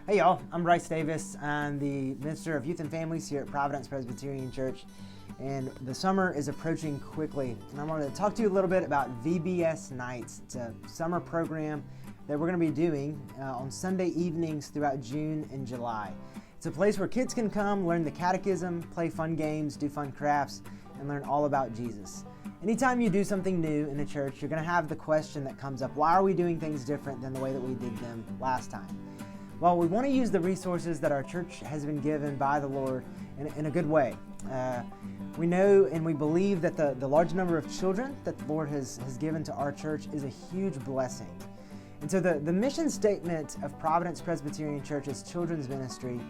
Hey y'all, I'm Bryce Davis. I'm the Minister of Youth and Families here at Providence Presbyterian Church, and the summer is approaching quickly, and I wanted to talk to you a little bit about VBS Nights. It's a summer program that we're going to be doing on Sunday evenings throughout June and July. It's a place where kids can come, learn the catechism, play fun games, do fun crafts, and learn all about Jesus. Anytime you do something new in a church, you're going to have the question that comes up, why are we doing things different than the way that we did them last time? Well, we want to use the resources that our church has been given by the Lord in a good way. We know and we believe that the large number of children that the Lord has given to our church is a huge blessing. And so the mission statement of Providence Presbyterian Church's children's ministry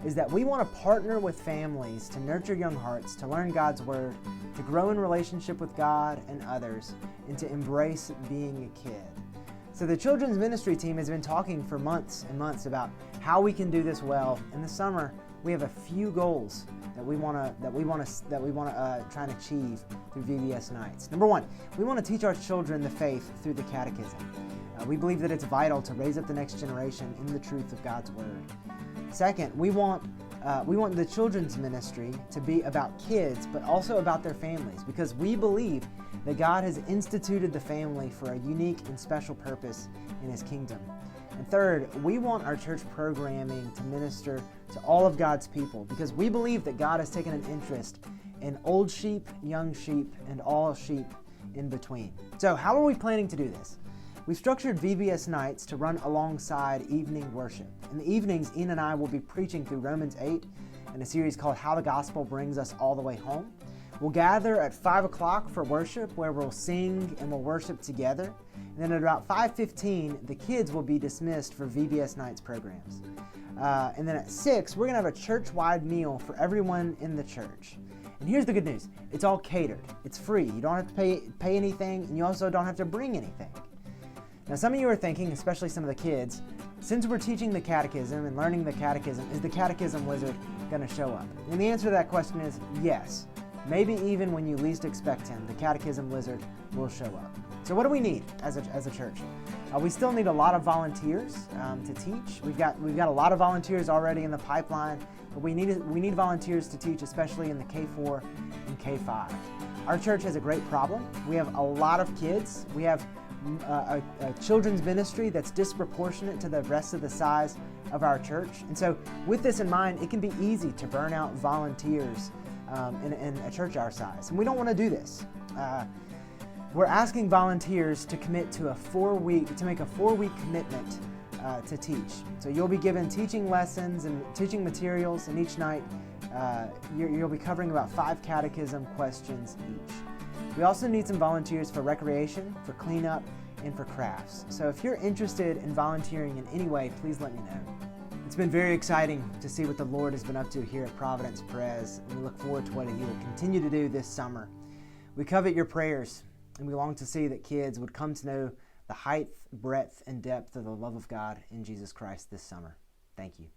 is that we want to partner with families to nurture young hearts, to learn God's Word, to grow in relationship with God and others, and to embrace being a kid. So the children's ministry team has been talking for months and months about how we can do this well. In the summer, we have a few goals that we want to try and achieve through VBS Nights. Number one, we want to teach our children the faith through the catechism. We believe that it's vital to raise up the next generation in the truth of God's Word. Second, we want the children's ministry to be about kids, but also about their families, because we believe that God has instituted the family for a unique and special purpose in His kingdom. And third, we want our church programming to minister to all of God's people, because we believe that God has taken an interest in old sheep, young sheep, and all sheep in between. So how are we planning to do this? We've structured VBS Nights to run alongside evening worship. In the evenings, Ian and I will be preaching through Romans 8 in a series called How the Gospel Brings Us All the Way Home. We'll gather at 5 o'clock for worship, where we'll sing and we'll worship together. And then at about 5:15, the kids will be dismissed for VBS Nights programs. And then at 6, we're going to have a church-wide meal for everyone in the church. And here's the good news. It's all catered. It's free. You don't have to pay anything, and you also don't have to bring anything. Now, some of you are thinking, especially some of the kids, since we're teaching the catechism and learning the catechism, is the catechism wizard going to show up? And the answer to that question is yes. Maybe even when you least expect him, the catechism wizard will show up. So what do we need as a church? We still need a lot of volunteers to teach. We've got a lot of volunteers already in the pipeline, but we need volunteers to teach, especially in the K4 and K5. Our church has a great problem. We have a lot of kids. We have a children's ministry that's disproportionate to the rest of the size of our church. And so with this in mind, it can be easy to burn out volunteers in a church our size. And we don't want to do this. We're asking volunteers to commit to make a 4-week commitment to teach. So you'll be given teaching lessons and teaching materials, and each night you'll be covering about 5 catechism questions each. We also need some volunteers for recreation, for cleanup, and for crafts. So if you're interested in volunteering in any way, please let me know. It's been very exciting to see what the Lord has been up to here at Providence Pres, and we look forward to what He will continue to do this summer. We covet your prayers, and we long to see that kids would come to know the height, breadth, and depth of the love of God in Jesus Christ this summer. Thank you.